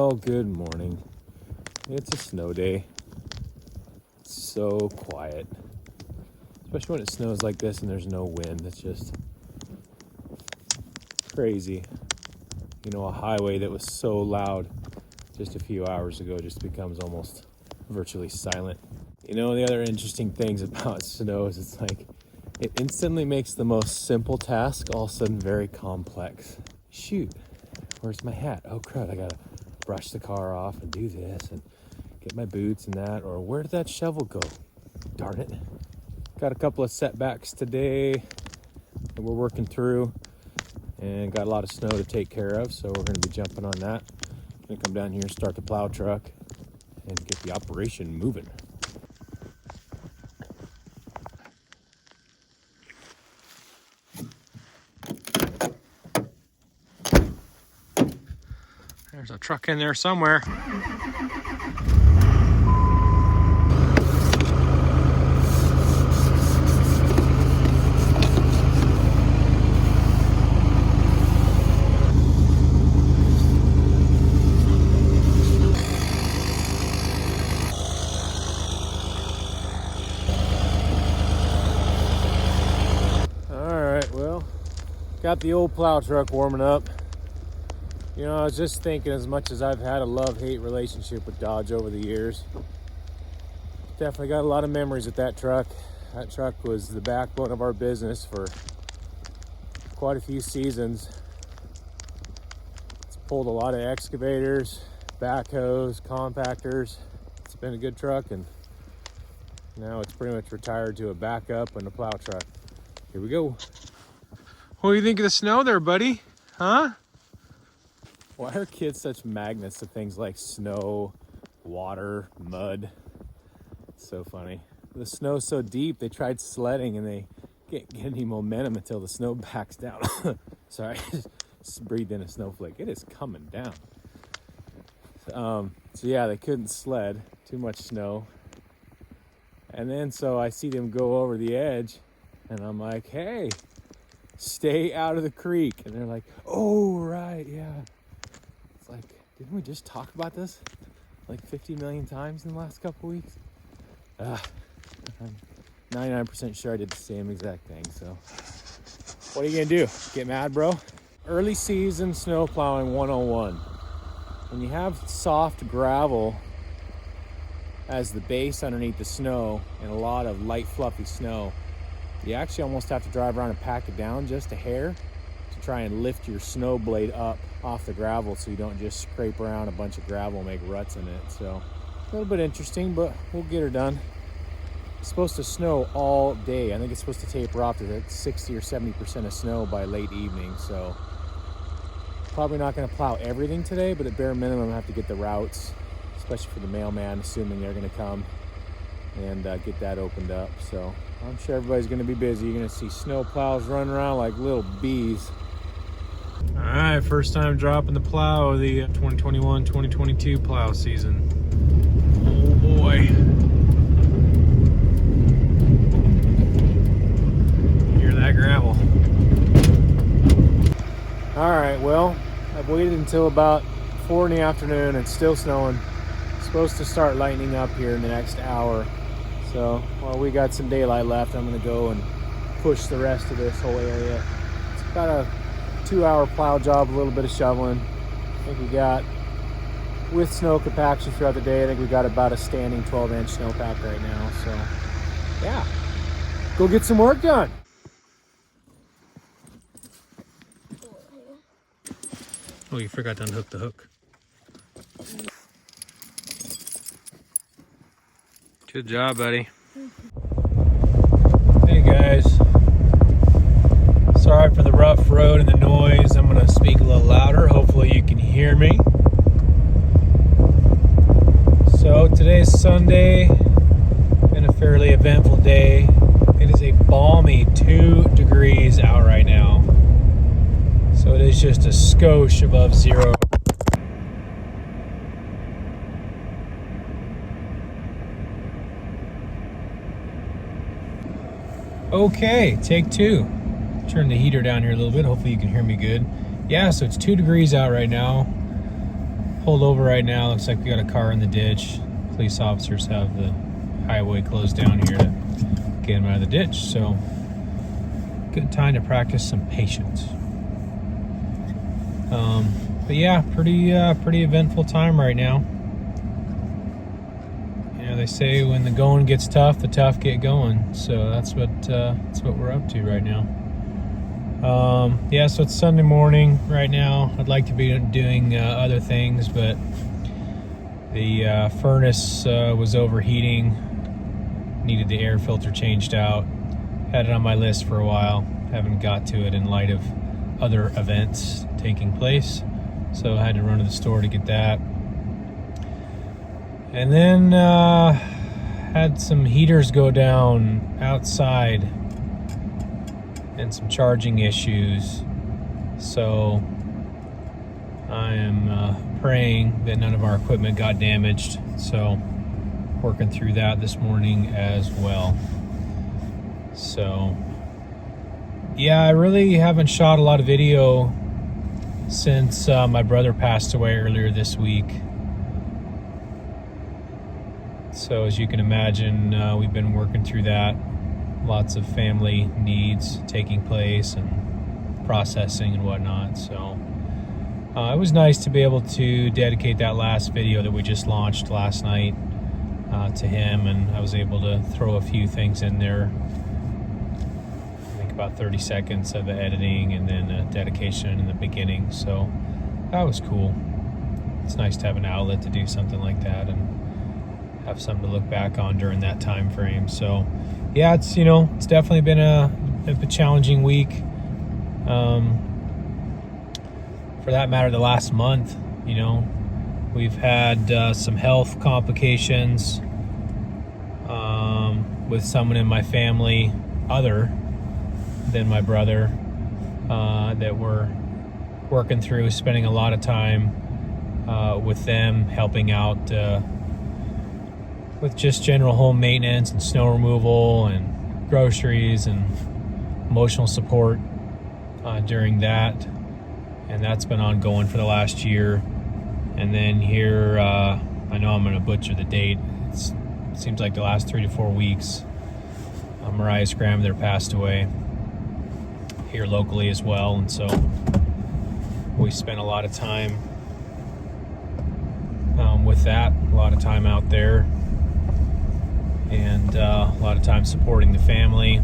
Well, good morning. It's a snow day. It's so quiet. Especially when it snows like this and there's no wind. It's just crazy. You know, a highway that was so loud just a few hours ago just becomes almost virtually silent. You know, the other interesting things about snow is it's like it instantly makes the most simple task all of a sudden very complex. Shoot, where's my hat? Oh crud, I gotta brush the car off and do this and get my boots and that. Or where did that shovel go? Darn it. Got a couple of setbacks today that we're working through and got a lot of snow to take care of, so we're going to be jumping on that. Gonna come down here, start the plow truck, and get the operation moving. There's a truck in there somewhere. Got the old plow truck warming up. You know, I was just thinking, as much as I've had a love-hate relationship with Dodge over the years, definitely got a lot of memories with that truck. That truck was the backbone of our business for quite a few seasons. It's pulled a lot of excavators, backhoes, compactors. It's been a good truck, and now it's pretty much retired to a backup and a plow truck. Here we go. What do you think of the snow there, buddy? Huh? Why are kids such magnets to things like snow, water, mud? It's so funny. The snow's so deep, they tried sledding and they can't get any momentum until the snow backs down. Sorry, I just breathed in a snowflake. It is coming down. So yeah, they couldn't sled, too much snow. And then so I see them go over the edge and I'm like, hey, stay out of the creek. And they're like, oh, right, yeah. It's like, didn't we just talk about this like 50 million times in the last couple weeks? I'm 99% sure I did the same exact thing, so. What are you gonna do? Get mad, bro? Early season snow plowing 101. When you have soft gravel as the base underneath the snow and a lot of light fluffy snow, you actually almost have to drive around and pack it down just a hair to try and lift your snow blade up off the gravel so you don't just scrape around a bunch of gravel and make ruts in it. So a little bit interesting, but we'll get her done. It's supposed to snow all day. I think it's supposed to taper off to 60 or 70% of snow by late evening. So probably not going to plow everything today, but at bare minimum I have to get the routes, especially for the mailman, assuming they're going to come, and get that opened up. So I'm sure everybody's going to be busy. You're going to see snow plows running around like little bees. All right, first time dropping the plow of the 2021-2022 plow season. Oh boy. Hear that gravel. All right, well, I've waited until about 4 in the afternoon. It's still snowing. It's supposed to start lightening up here in the next hour. So while we got some daylight left, I'm gonna go and push the rest of this whole area. It's about a 2-hour plow job, a little bit of shoveling. I think we got, with snow compaction throughout the day, I think we got about a standing 12-inch snowpack right now. So yeah, go get some work done. Oh, you forgot to unhook the hook. Good job, buddy. Hey guys, sorry for the rough road and the noise. I'm gonna speak a little louder. Hopefully you can hear me. So today's Sunday, been a fairly eventful day. It is a balmy 2 degrees out right now. So it is just a skosh above zero. Okay, take 2. Turn the heater down here a little bit. Hopefully you can hear me good. Yeah, so it's 2 degrees out right now. pulled over right now. Looks like we got a car in the ditch. Police officers have the highway closed down here to get him out of the ditch. So good time to practice some patience. But yeah, pretty eventful time right now. You know, they say when the going gets tough, the tough get going. So that's what we're up to right now. Yeah, so it's Sunday morning right now. I'd like to be doing other things, but the furnace was overheating. Needed the air filter changed out. Had it on my list for a while. Haven't got to it in light of other events taking place. So I had to run to the store to get that. And then had some heaters go down outside and some charging issues. So I am praying that none of our equipment got damaged. So working through that this morning as well. So yeah, I really haven't shot a lot of video since my brother passed away earlier this week. So as you can imagine, we've been working through that. Lots of family needs taking place and processing and whatnot. So it was nice to be able to dedicate that last video that we just launched last night to him, and I was able to throw a few things in there. I think about 30 seconds of the editing and then a dedication in the beginning. So that was cool. It's nice to have an outlet to do something like that and have something to look back on during that time frame. So yeah, it's definitely been a challenging week. For that matter, the last month, we've had some health complications with someone in my family other than my brother that we're working through, spending a lot of time with them, helping out with just general home maintenance and snow removal and groceries and emotional support during that. And that's been ongoing for the last year. And then here, I know I'm going to butcher the date. It seems like the last 3 to 4 weeks, Mariah's grandmother passed away here locally as well. And so we spent a lot of time with that, a lot of time out there, and a lot of time supporting the family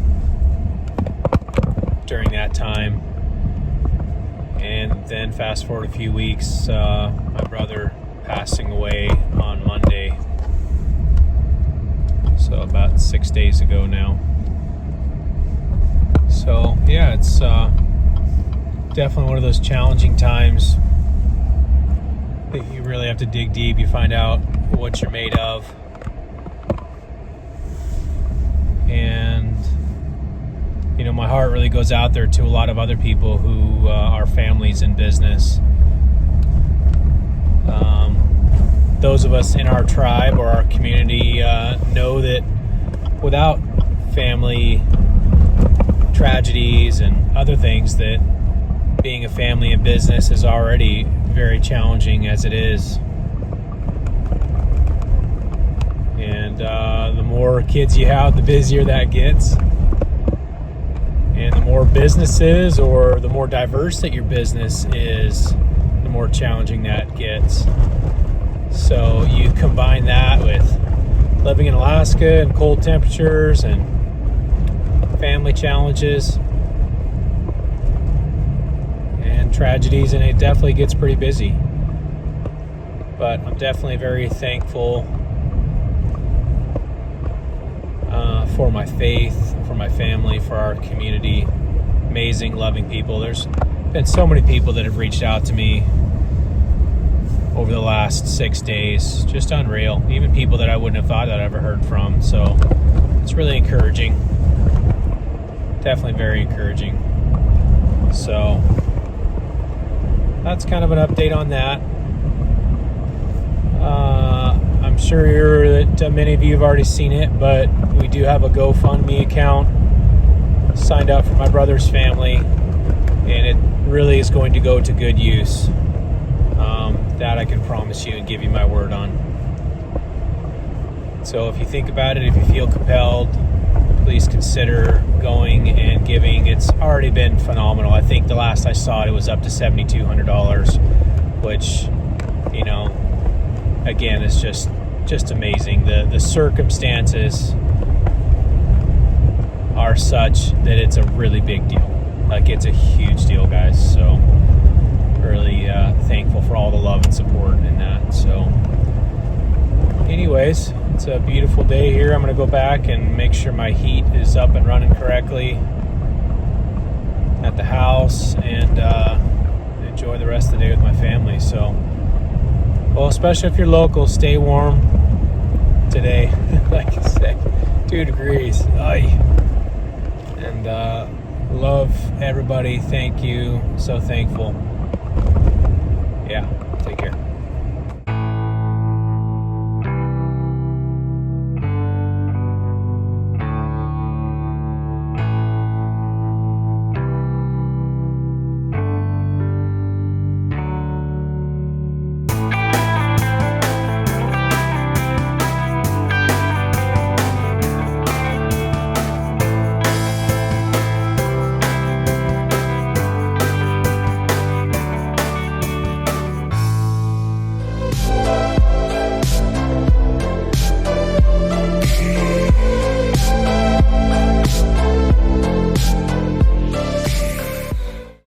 during that time. And then fast forward a few weeks, my brother passing away on Monday. So about 6 days ago now. So yeah, it's definitely one of those challenging times that you really have to dig deep. You find out what you're made of. And my heart really goes out there to a lot of other people who are families in business. Those of us in our tribe or our community know that without family tragedies and other things, that being a family in business is already very challenging as it is. And the more kids you have, the busier that gets. And the more businesses, or the more diverse that your business is, the more challenging that gets. So you combine that with living in Alaska and cold temperatures and family challenges and tragedies, and it definitely gets pretty busy. But I'm definitely very thankful for my faith, for my family, for our community. Amazing, loving people. There's been so many people that have reached out to me over the last 6 days. Just unreal. Even people that I wouldn't have thought I'd ever heard from. So it's really encouraging. Definitely very encouraging. So that's kind of an update on that. I'm sure that many of you have already seen it, but we do have a GoFundMe account signed up for my brother's family, and it really is going to go to good use. That I can promise you and give you my word on. So if you think about it, if you feel compelled, please consider going and giving. It's already been phenomenal. I think the last I saw it was up to $7,200, which, you know, again, is just amazing. The circumstances are such that it's a really big deal. Like, it's a huge deal, guys. So really thankful for all the love and support in that. So anyways, it's a beautiful day here. I'm going to go back and make sure my heat is up and running correctly at the house, and enjoy the rest of the day with my family. So, well, especially if you're local, stay warm today. Like I said, 2 degrees. Aye. And love everybody. Thank you. So thankful. Yeah.